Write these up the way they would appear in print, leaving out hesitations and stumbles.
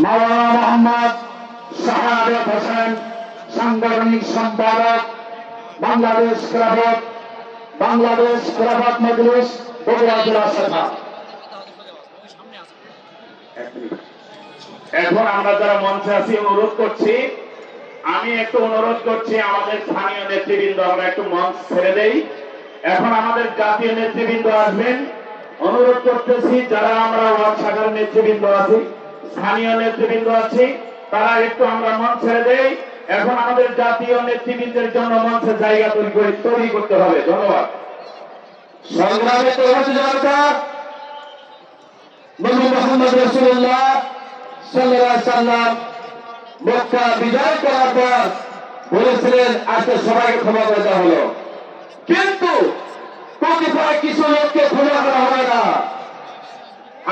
মাওলানা মোহাম্মদ শাহাদাত হোসেন, সাংগঠনিক সম্পাদক, বাংলাদেশ খেলাফত মজলিস বগুড়া জেলা শাখা। এখন আমরা যারা মঞ্চে আছি আমি একটু অনুরোধ করছি আমাদের স্থানীয় নেতৃবৃন্দ আমরা একটু মঞ্চ ছেড়ে দেই। এখন আমাদের জাতীয় নেতৃবৃন্দ আসবেন। অনুরোধ করতেছি যারা আমরা ওয়ার্ড শাখার নেতৃবৃন্দ আছি, স্থানীয় নেতৃবৃন্দ আছি, তারা একটু আমরা মঞ্চ ছেড়ে দেই। এখন আমাদের জাতীয় নেতৃবৃন্দের জন্য মঞ্চের জায়গা তৈরি করতে হবে। ধন্যবাদ। সংগ্রামে নবী মুহাম্মদ রাসূলুল্লাহ সাল্লাল্লাহু আলাইহি ওয়াসাল্লাম মক্কা বিজয় করার পর বলেছিলেন আজকে সবাইকে ক্ষমা করে দেওয়া হলো, কিন্তু কতিপয় কিছু লোককে ক্ষমা করা হবে না।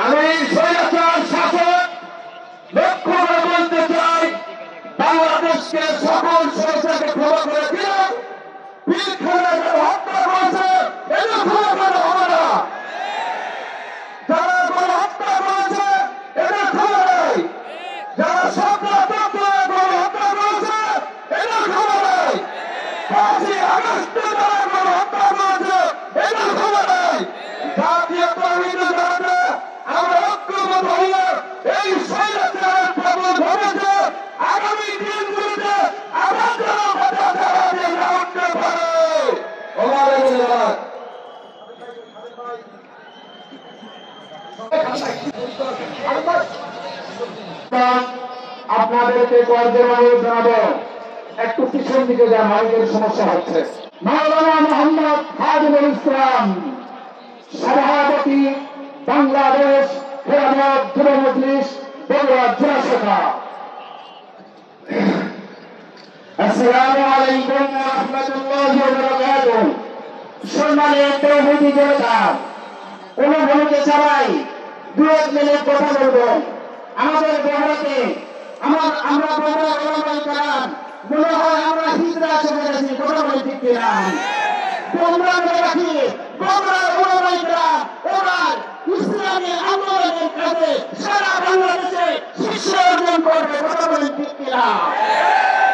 আমি স্বৈরাচার শাসক লক্ষ্য করে বলতে চাই, বাংলাদেশকে সকল স্বৈরাচারকে ক্ষমা করে দিলাম, পীর খালেদা হত্যা করেছে এটা ক্ষমা করা হবে না। যারা গণহত্যা করেছে এটা ক্ষমা নেই, যারা হত্যা করেছে এটা ক্ষমা নেই, ৫ই আগস্টে যারা গণহত্যা করেছে এটা ক্ষমা নেই। জাতীয় তাওহীদ জামাতে আমরা ঐক্যবদ্ধ হয়ে এই স্বৈরাচারের প্রবল ঘটেছে আগামী দিনগুলিতে আবার যারা বাধা দিয়ে উঠতে পারে। আপনাদেরকে কয়েকজন অনুরোধ জানাবো, একটু পিছন দিকে যান, মাইকের সমস্যা হচ্ছে। মাওলানা মোহাম্মদ খাদিমুল ইসলাম, সভাপতি, বাংলাদেশ খেলাফত যুব মজলিস বগুড়া জেলা শাখা। আসসালামু আলাইকুম ওয়া রাহমাতুল্লাহি ওয়া বারাকাতুহু। সম্মানিত তাওহীদি জনতা, কোন ভূমিকে ছাড়াই দু এক মিনিট কথা বলবো। আমাদের বগুড়াতে আমরা বগুড়া ওলামায়ে কেরাম মনে হয় আমরা হিজরা চলে গেছি, কথা বলে ঠিক কিনা? তোমরা মনে রাখি বগুড়া ওলামায়ে কেরাম ওরা ইসলামী আন্দোলনের কাজে সারা বাংলাদেশে শীর্ষ অর্জন করবে, কথা বলে ঠিক কিনা?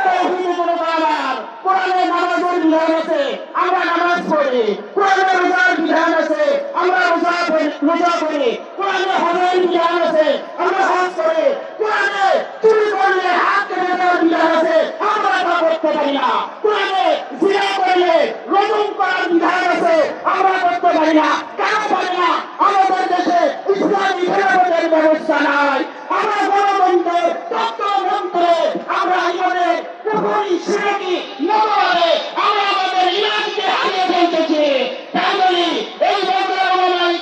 তাওহীদি জনতা আমার, কোরআনে নামাজের বিধান আছে, আমরা নামাজ পড়ি। কোরআনে রোজার বিধান আছে, আমরা রোজা করি। কোরআনে হজের বিধান আছে, আমরা হজ করি। কোরআনে চুরি করলে হাত কেটে দেওয়ার বিধান আছে, আমরা তা করতে পারি না। কোরআনে জিনা করলে রজম করার বিধান আছে, আমরা করতে পারি না। কেন পারি না? আমাদের দেশে ইসলামী খেলাফতের ব্যবস্থা নাই। আমরা গণতন্ত্রের তত্ত্বমন্ত্রে আমরা আমাদের পুরোপুরি শিরকি নবরে আমরা আমাদের ইমানকে হারিয়ে ফেলতেছি। তাই বলি এই বগুড়ার ওলামায়ে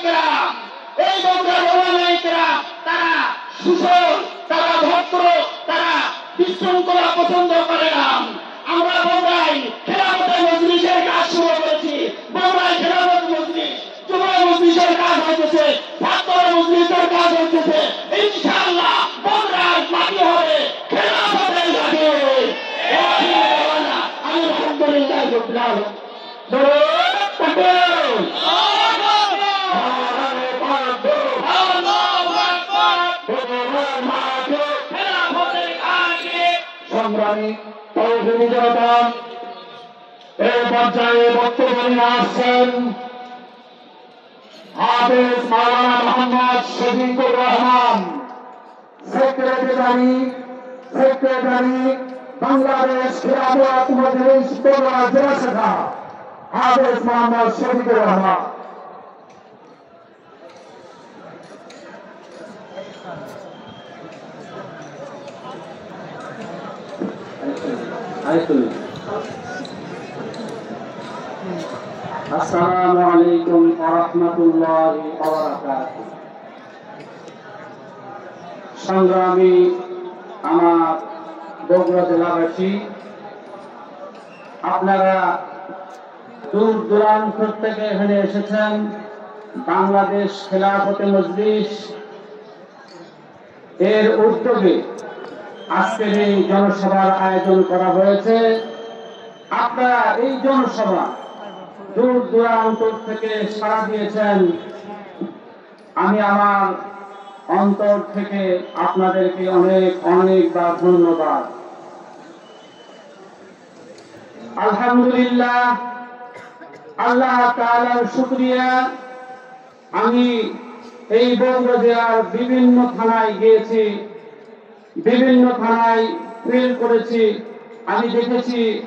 কেরাম তারা সুশীল, তারা ভদ্র, তারা বিশৃঙ্খলা পছন্দ করে না। আমরা বগুড়ায় খেলাফতের মজলিসের কাজ শুরু করেছি। বগুড়ায় খেলাফত মজলিস, যুব মজলিসের কাজ হইতেছে, ছাত্র মজলিসের কাজ হইতেছে। ইনশাআল্লাহ বগুড়ার মাটি হবে খেলাফতের মাটি। আলহামদুলিল্লাহ রাব্বিল আলামিন। সংগ্রামী তাওহীদি জনতা, এই পর্যায়ে বক্তব্য নিয়ে আসছেন হাফেজ মাওলানা মোহাম্মদ শফিকুর রহমান, সেক্রেটারি বাংলাদেশ খেলাফত মজলিস বগুড়া জেলা শাখা। হাফেজ মোহাম্মদ শফিকুর রহমান। আসসালামু আলাইকুম ওয়া রাহমাতুল্লাহি ওয়া বারাকাতুহু। সংগ্রামী আমার বগুড়া জেলাবাসী, আপনারা দূর দূরান্ত থেকে এখানে এসেছেন। বাংলাদেশ খেলাফতে মজলিস এর উদ্যোগে আজকের এই জনসভার আয়োজন করা হয়েছে। আপনারা এই জনসভা দূর দূরান্ত থেকে সাড়া দিয়েছেন। আমি আমার অন্তর থেকে আপনাদেরকে অনেক অনেকবার ধন্যবাদ। আলহামদুলিল্লাহ, আল্লাহ তাআলার শুকরিয়া। আমি এই বগুড়া জেলার বিভিন্ন থানায় গিয়েছি, বিভিন্ন থানায় ফিল করেছি। আমি দেখেছি